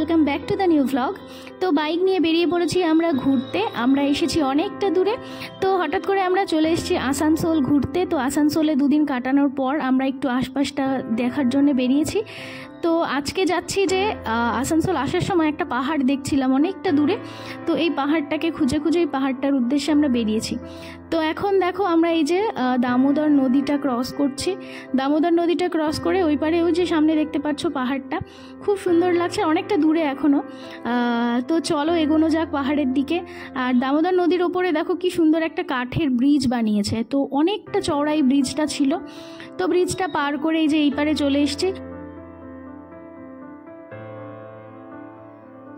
Welcome back to the new vlog. তো bike নিয়ে বেরিয়ে পড়েছি আমরা ঘুরতে। আমরা এসেছি অনেকটা দূরে, তো হঠাৎ করে আমরা চলে এসেছি আসানসোল ঘুরতে। তো আসানসোলে দুদিন কাটানোর পর আমরা একটু আশপাশটা দেখার জন্য বেরিয়েছি। তো আজকে যাচ্ছি যে আসানসোল আসার সময় একটা পাহাড় দেখছিলাম অনেকটা দূরে, তো এই পাহাড়টাকে খুঁজে খুঁজে এই পাহাড়টার উদ্দেশ্যে আমরা বেরিয়েছি। তো এখন দেখো আমরা এই যে দামোদর নদীটা ক্রস করছি। দামোদর নদীটা ক্রস করে ওই পারে ওই যে সামনে দেখতে পাচ্ছ পাহাড়টা, খুব সুন্দর লাগছে, অনেকটা দূরে এখনও। তো চলো এগোনো যাক পাহাড়ের দিকে। আর দামোদর নদীর ওপরে দেখো কি সুন্দর একটা কাঠের ব্রিজ বানিয়েছে, তো অনেকটা চওড়া এই ব্রিজটা ছিল। তো ব্রিজটা পার করে এই যে এই পারে চলে এসছি।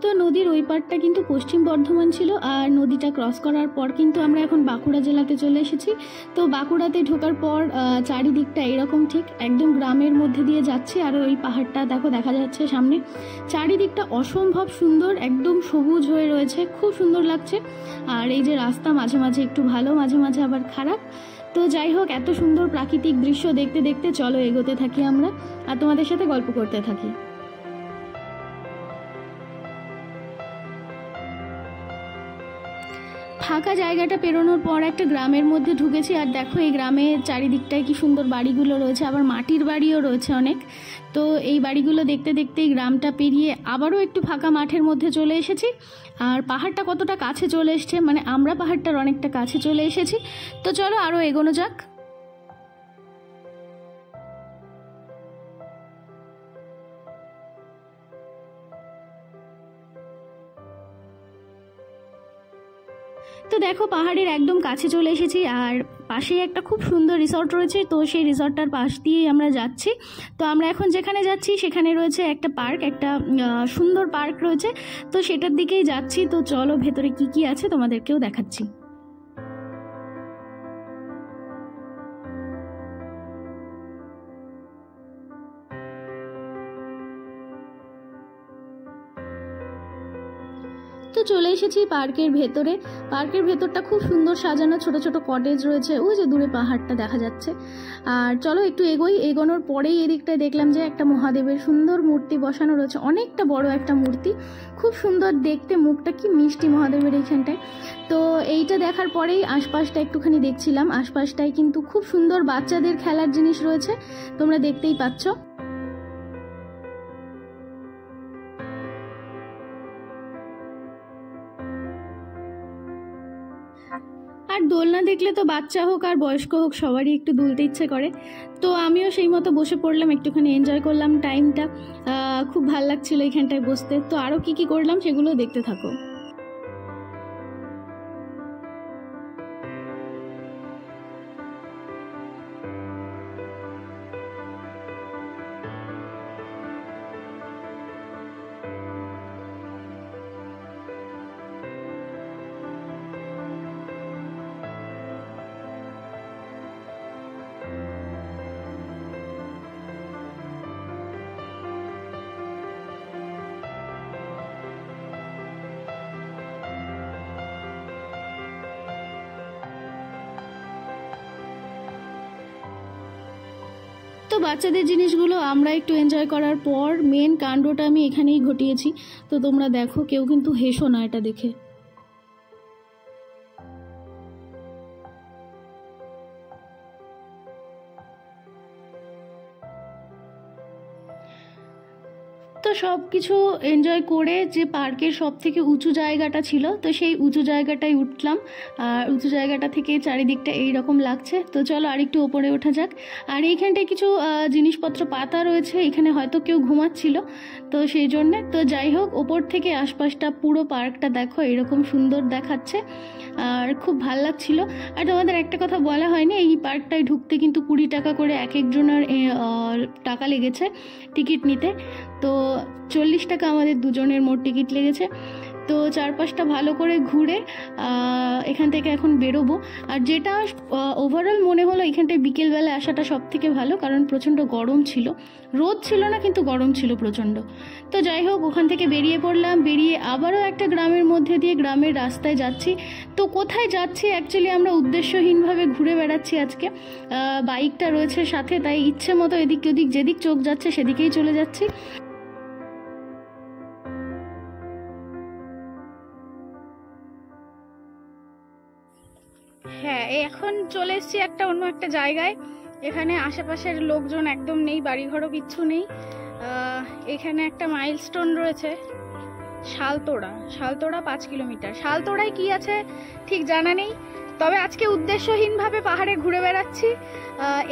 তো নদীর ওই পারটা কিন্তু পশ্চিম বর্ধমান ছিল, আর নদীটা ক্রস করার পর কিন্তু আমরা এখন বাঁকুড়া জেলাতে চলে এসেছি। তো বাঁকুড়াতে ঢোকার পর চারিদিকটা এরকম ঠিক একদম গ্রামের মধ্যে দিয়ে যাচ্ছে। আর ওই পাহাড়টা দেখো দেখা যাচ্ছে সামনে, চারিদিকটা অসম্ভব সুন্দর, একদম সবুজ হয়ে রয়েছে, খুব সুন্দর লাগছে। আর এই যে রাস্তা মাঝে মাঝে একটু ভালো, মাঝে মাঝে আবার খারাপ। তো যাই হোক, এত সুন্দর প্রাকৃতিক দৃশ্য দেখতে দেখতে চলো এগোতে থাকি আমরা, আর তোমাদের সাথে গল্প করতে থাকি। ফাঁকা জায়গাটা পেরোনোর পর একটা গ্রামের মধ্যে ঢুকেছি। আর দেখো এই গ্রামের চারিদিকটায় কি সুন্দর বাড়িগুলো রয়েছে, আবার মাটির বাড়িও রয়েছে অনেক। তো এই বাড়িগুলো দেখতে দেখতে এই গ্রামটা পেরিয়ে আবারও একটু ফাঁকা মাঠের মধ্যে চলে এসেছি। আর পাহাড়টা কতটা কাছে চলে এসছে, মানে আমরা পাহাড়টার অনেকটা কাছে চলে এসেছি। তো চলো আরও এগোনো যাক। তো দেখো পাহাড়ের একদম কাছে চলে এসেছি, আর পাশেই একটা খুব সুন্দর রিসর্ট রয়েছে। তো সেই রিসর্টটার পাশ দিয়েই আমরা যাচ্ছি। তো আমরা এখন যেখানে যাচ্ছি সেখানে রয়েছে একটা পার্ক, একটা সুন্দর পার্ক রয়েছে, তো সেটার দিকেই যাচ্ছি। তো চলো ভেতরে কি কি আছে তোমাদেরকেও দেখাচ্ছি। তো চলে এসেছি পার্কের ভেতরে। পার্কের ভেতরটা খুব সুন্দর সাজানো, ছোট ছোট কটেজ রয়েছে, ওই যে দূরে পাহাড়টা দেখা যাচ্ছে। আর চলো একটু এগোই। এগোনোর পরেই এদিকটায় দেখলাম যে একটা মহাদেবের সুন্দর মূর্তি বসানো রয়েছে, অনেকটা বড় একটা মূর্তি, খুব সুন্দর দেখতে, মুখটা কি মিষ্টি মহাদেবের এইখানটায়। তো এইটা দেখার পরেই আশপাশটা একটুখানি দেখছিলাম। আশপাশটায় কিন্তু খুব সুন্দর বাচ্চাদের খেলার জিনিস রয়েছে, তোমরা দেখতেই পাচ্ছ। আর দোলনা দেখলে তো বাচ্চা হোক আর বয়স্ক হোক সবারই একটু দুলতে ইচ্ছে করে। তো আমিও সেই মতো বসে পড়লাম, একটুখানি এনজয় করলাম টাইমটা, খুব ভালো লাগছিল এখানটায় বসতে। তো আরও কি কি করলাম সেগুলো দেখতে থাকো। তো বাচ্চাদের জিনিসগুলো আমরা একটু এনজয় করার পর মেন কাণ্ডটা আমি এখানেই ঘটিয়েছি। তো তোমরা দেখো, কেউ কিন্তু হেসো না এটা দেখে। তো সব কিছু এনজয় করে যে পার্কের সব থেকে উঁচু জায়গাটা ছিল, তো সেই উঁচু জায়গাটায় উঠলাম। আর উঁচু জায়গাটা থেকে চারিদিকটা এইরকম লাগছে। তো চলো আর একটু ওপরে ওঠা যাক। আর এইখানটায় কিছু জিনিসপত্র পাতা রয়েছে, এখানে হয়তো কেউ ঘুমাচ্ছিল, তো সেই জন্যে। তো যাই হোক, ওপর থেকে আশপাশটা পুরো পার্কটা দেখো এরকম সুন্দর দেখাচ্ছে, আর খুব ভাল লাগছিল। আর তোমাদের একটা কথা বলা হয়নি, এই পার্কটায় ঢুকতে কিন্তু 20 টাকা করে এক একজনের টাকা লেগেছে টিকিট নিতে। তো 40 টাকা আমাদের দুজনের মোট টিকিট লেগেছে। তো চারপাশটা ভালো করে ঘুরে এখান থেকে এখন বেরোবো। আর যেটা ওভারঅল মনে হলো এখানটায় বিকেলবেলা আসাটা সব থেকে ভালো, কারণ প্রচণ্ড গরম ছিল, রোদ ছিল না কিন্তু গরম ছিল প্রচণ্ড। তো যাই হোক, ওখান থেকে বেরিয়ে পড়লাম। বেরিয়ে আবারও একটা গ্রামের মধ্যে দিয়ে গ্রামের রাস্তায় যাচ্ছি। তো কোথায় যাচ্ছি অ্যাকচুয়ালি আমরা উদ্দেশ্যহীনভাবে ঘুরে বেড়াচ্ছি আজকে। বাইকটা রয়েছে সাথে, তাই ইচ্ছে মতো এদিক ওদিক যেদিক চোখ যাচ্ছে সেদিকেই চলে যাচ্ছি। এখন চলে এসেছি অন্য একটা জায়গায়। এখানে আশেপাশের লোকজন একদম নেই, বাড়িঘরও কিচ্ছু নেই। এখানে একটা মাইলস্টোন রয়েছে, শালতোড়া 5 কিলোমিটার। শালতোড়ায় কি আছে ঠিক জানা নেই, তবে আজকে উদ্দেশ্যহীনভাবে পাহাড়ে ঘুরে বেড়াচ্ছি।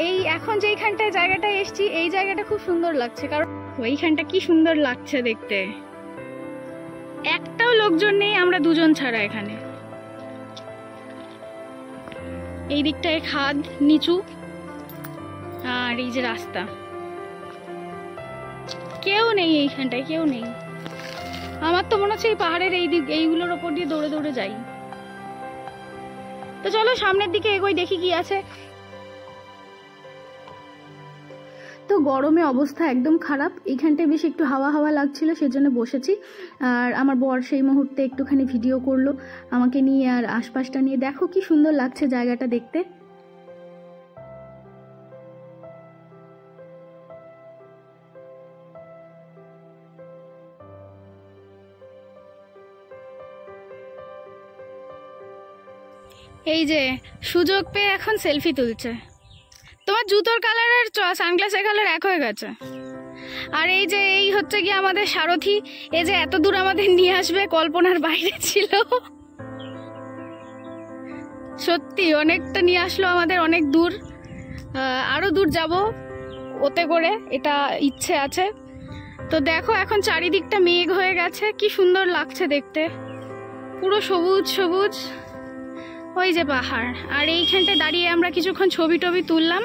এই এখন যেইখানটায় জায়গাটায় এসছি, এই জায়গাটা খুব সুন্দর লাগছে, কারণ ওইখানটা কি সুন্দর লাগছে দেখতে। একটাও লোকজন নেই, আমরা দুজন ছাড়া এখানে। এই দিকটায় খাদ নিচু, আর এই যে রাস্তা, কেউ নেই এইখানটায়, কেউ নেই। আমার তো মনে হচ্ছে এই পাহাড়ের এইগুলোর ওপর দিয়ে দৌড়ে দৌড়ে যাই। তো চলো সামনের দিকে এগোই, দেখি কি আছে। তো গরমে অবস্থা একদম খারাপ, এইখানটায় বেশ একটু হাওয়া হাওয়া লাগছিল, সেজন্য বসেছি। আর আমার বর সেই মুহূর্তে একটুখানি ভিডিও করলো আমাকে নিয়ে আর আশপাশটা নিয়ে। দেখো কি সুন্দর লাগছে জায়গাটা দেখতে। এই যে সুযোগ পেয়ে এখন সেলফি তুলছে। তোমার জুতোর কালার আর সানগ্লাসের কালার এক হয়ে গেছে। আর এই যে এই হচ্ছে কি আমাদের সারথি, এই যে এত দূর আমাদের নিয়ে আসবে কল্পনার বাইরে ছিল। সত্যি অনেকটা নিয়ে আসলো আমাদের, অনেক দূর, আরো দূর যাব ওতে করে, এটা ইচ্ছে আছে। তো দেখো এখন চারিদিকটা মেঘ হয়ে গেছে, কি সুন্দর লাগছে দেখতে, পুরো সবুজ সবুজ। ওই যে পাহাড়, আর এইখানটায় দাঁড়িয়ে আমরা কিছুক্ষণ ছবি টবি তুললাম।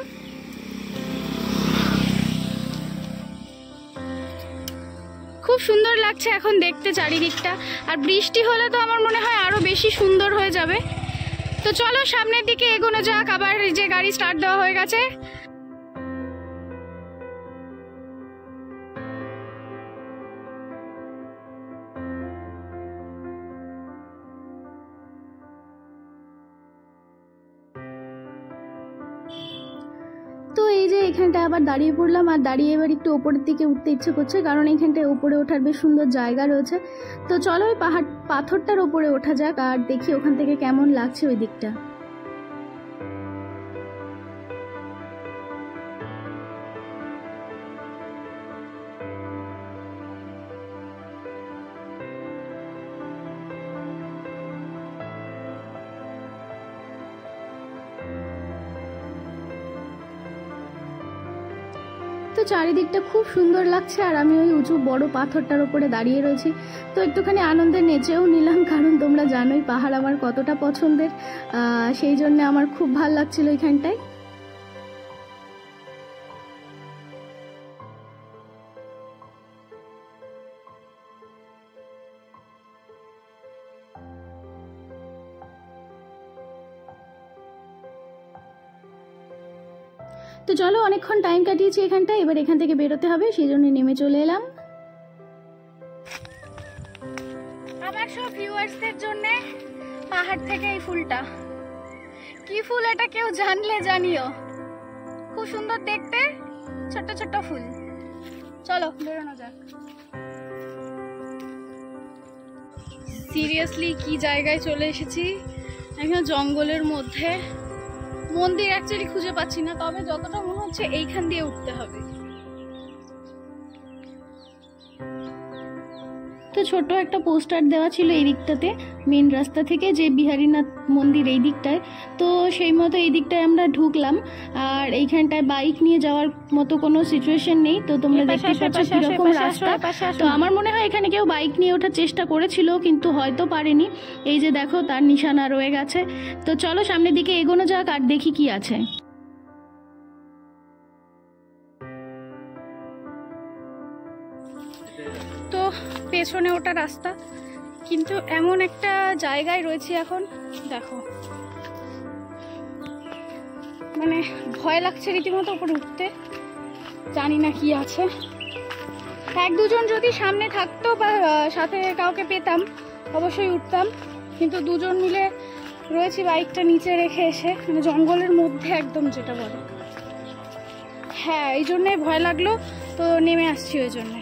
খুব সুন্দর লাগছে এখন দেখতে চারিদিকটা, আর বৃষ্টি হলে তো আমার মনে হয় আরো বেশি সুন্দর হয়ে যাবে। তো চলো সামনের দিকে এগোনো যাক। আবার যে গাড়ি স্টার্ট দেওয়া হয়ে গেছে। তো এই যে এখানটা আবার দাঁড়িয়ে পড়লাম, আর দাঁড়িয়ে এবার একটু ওপরের দিকে উঠতে ইচ্ছে করছে, কারণ এইখানটায় উপরে ওঠার বেশ সুন্দর জায়গা রয়েছে। তো চলো ওই পাথরটার ওপরে ওঠা যাক, আর দেখি ওখান থেকে কেমন লাগছে ওই দিকটা। তো চারিদিকটা খুব সুন্দর লাগছে, আর আমি ওই উঁচু বড় পাথরটার উপরে দাঁড়িয়ে রয়েছি। তো একটুখানি আনন্দে নেচেও নিলাম, কারণ তোমরা জানোই পাহাড় আমার কতটা পছন্দের, সেই জন্য আমার খুব ভালো লাগছিল এখানটায়। তো চলো অনেকক্ষণ টাইম কাটিয়েছি এখানটায়, এবার এখান থেকে বেরোতে হবে, সেই জন্য নেমে চলে এলাম। আমার সব ভিউয়ার্সদের জন্য পাহাড় থেকে এই ফুলটা, কি ফুল এটা কেউ জানলে জানিও, খুব সুন্দর দেখতে, ছোট্ট ছোট্ট ফুল। চলো বেরোনো যাক। সিরিয়াসলি কি জায়গায় চলে এসেছি, একদম জঙ্গলের মধ্যে। মন্দির অ্যাকচুয়ালি খুঁজে পাচ্ছি না, তবে যতটা মনে হচ্ছে এইখান দিয়ে উঠতে হবে। তো ছোট একটা পোস্টার দেওয়া ছিল এই দিকটাতে, মেন রাস্তা থেকে, যে বিহারীনাথ মন্দির এই দিকটায়। তো সেই মতো এই দিকটায় আমরা ঢুকলাম, আর এইখানটায় বাইক নিয়ে যাওয়ার মতো কোনো সিচুয়েশন নেই। তো তোমরা দেখতে পাচ্ছ কিরকম রাস্তা। তো আমার মনে হয় এখানে কেউ বাইক নিয়ে ওঠার চেষ্টা করেছিল, কিন্তু হয়তো পারেনি। এই যে দেখো তার নিশানা রয়ে গেছে। তো চলো সামনের দিকে এগোনো যাক, আর দেখি কি আছে। তো পেছনে ওটা রাস্তা, কিন্তু এমন একটা জায়গায় রয়েছি এখন, দেখো মানে ভয় লাগছে রীতিমতো উপরে উঠতে, জানি না কি আছে। এক দুজন যদি সামনে থাকতো বা সাথে কাউকে পেতাম অবশ্যই উঠতাম, কিন্তু দুজন মিলে রয়েছি বাইকটা নিচে রেখে এসে, মানে জঙ্গলের মধ্যে একদম, যেটা বলে। হ্যাঁ এই জন্যে ভয় লাগলো, তো নেমে আসছি ওই জন্যে।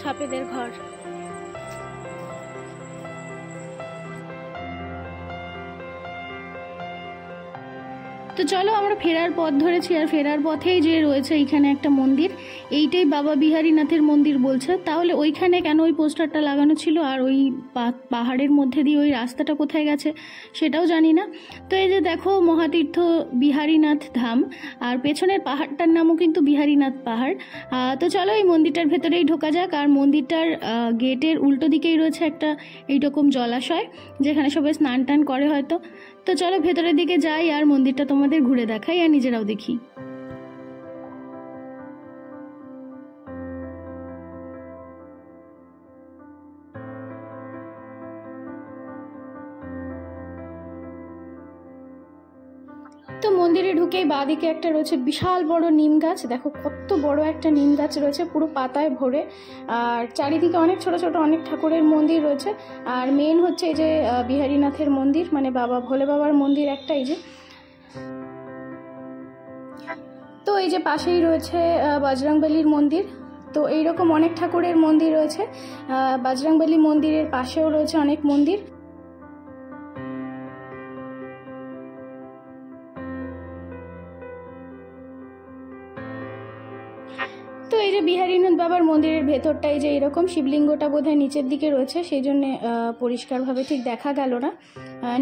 সাপেদের ঘর। তো চলো আমরা ফেরার পথ ধরেছি, আর ফেরার পথেই যে রয়েছে এইখানে একটা মন্দির, এইটাই বাবা বিহারীনাথের মন্দির বলছে। তাহলে ওইখানে কেন ওই পোস্টারটা লাগানো ছিল, আর ওই পাহাড়ের মধ্যে দিয়ে ওই রাস্তাটা কোথায় গেছে সেটাও জানি না। তো এই যে দেখো মহাতীর্থ বিহারীনাথ ধাম, আর পেছনের পাহাড়টার নামও কিন্তু বিহারীনাথ পাহাড়। তো চলো এই মন্দিরটার ভেতরেই ঢোকা যাক। আর মন্দিরটার গেটের উল্টো দিকেই রয়েছে একটা এইরকম জলাশয়, যেখানে সবাই স্নান টান করে হয়তো। তো চলো ভেতরের দিকে যাই আর মন্দিরটা তোমাদের ঘুরে দেখাই আর নিজেরাও দেখি। তো মন্দিরে ঢুকেই বাঁদিকে একটা রয়েছে বিশাল বড় নিম গাছ, দেখো কত বড় একটা নিম গাছ রয়েছে পুরো পাতায় ভরে। আর চারিদিকে অনেক ছোট ছোট অনেক ঠাকুরের মন্দির রয়েছে। আর মেন হচ্ছে এই যে বিহারীনাথের মন্দির, মানে বাবা ভোলে বাবার মন্দির একটা, এই যে। তো এই যে পাশেই রয়েছে বজরংবলীর মন্দির। তো এইরকম অনেক ঠাকুরের মন্দির রয়েছে। বজরংবলী মন্দিরের পাশেও রয়েছে অনেক মন্দির। তো এই যে বিহারীনাথ বাবার মন্দিরের ভেতরটা এই যে এরকম, শিবলিঙ্গটা বোধহয় নিচের দিকে রয়েছে, সেই জন্য পরিষ্কারভাবে ঠিক দেখা গেল না,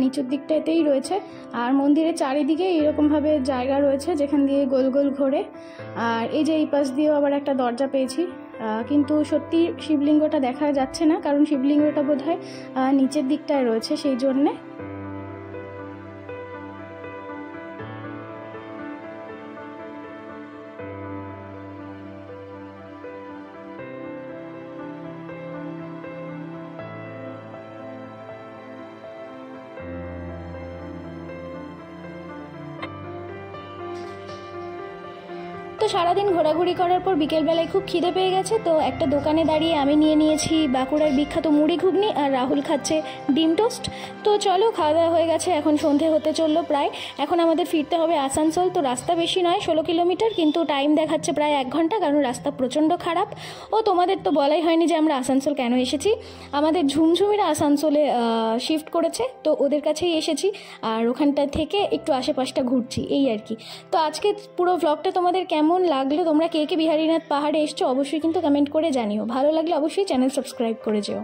নিচের দিকটাতেই রয়েছে। আর মন্দিরের চারিদিকে এরকমভাবে জায়গা রয়েছে যেখান দিয়ে গোল গোল ঘোরে। আর এই যে এই পাশ দিয়েও আবার একটা দরজা পেয়েছি, কিন্তু সত্যি শিবলিঙ্গটা দেখা যাচ্ছে না, কারণ শিবলিঙ্গটা বোধহয় নিচের দিকটায় রয়েছে সেই জন্যে। তো সারাদিন ঘোরাঘুরি করার পর বিকেলবেলায় খুব খিদে পেয়ে গেছে। তো একটা দোকানে দাঁড়িয়ে আমি নিয়ে নিয়েছি বাঁকুড়ার বিখ্যাত মুড়ি ঘুগনি, আর রাহুল খাচ্ছে ডিম টোস্ট। তো চলো খাওয়া দাওয়া হয়ে গেছে, এখন সন্ধে হতে চললো প্রায়। এখন আমাদের ফিরতে হবে আসানসোল। তো রাস্তা বেশি নয়, 16 কিলোমিটার, কিন্তু টাইম দেখাচ্ছে প্রায় 1 ঘন্টা, কারণ রাস্তা প্রচণ্ড খারাপ। ও তোমাদের তো বলাই হয়নি যে আমরা আসানসোল কেন এসেছি। আমাদের ঝুমঝুমিরা আসানসোলে শিফট করেছে, তো ওদের কাছেই এসেছি, আর ওখানটা থেকে একটু আশেপাশটা ঘুরছি, এই আর কি। তো আজকে পুরো ব্লগটা তোমাদের কেমন লাগলো, তোমরা কে কে বিহারীনাথ পাহাড়ে এসছো অবশ্যই কিন্তু কমেন্ট করে জানিও। ভালো লাগলে অবশ্যই চ্যানেল সাবস্ক্রাইব করে যেও।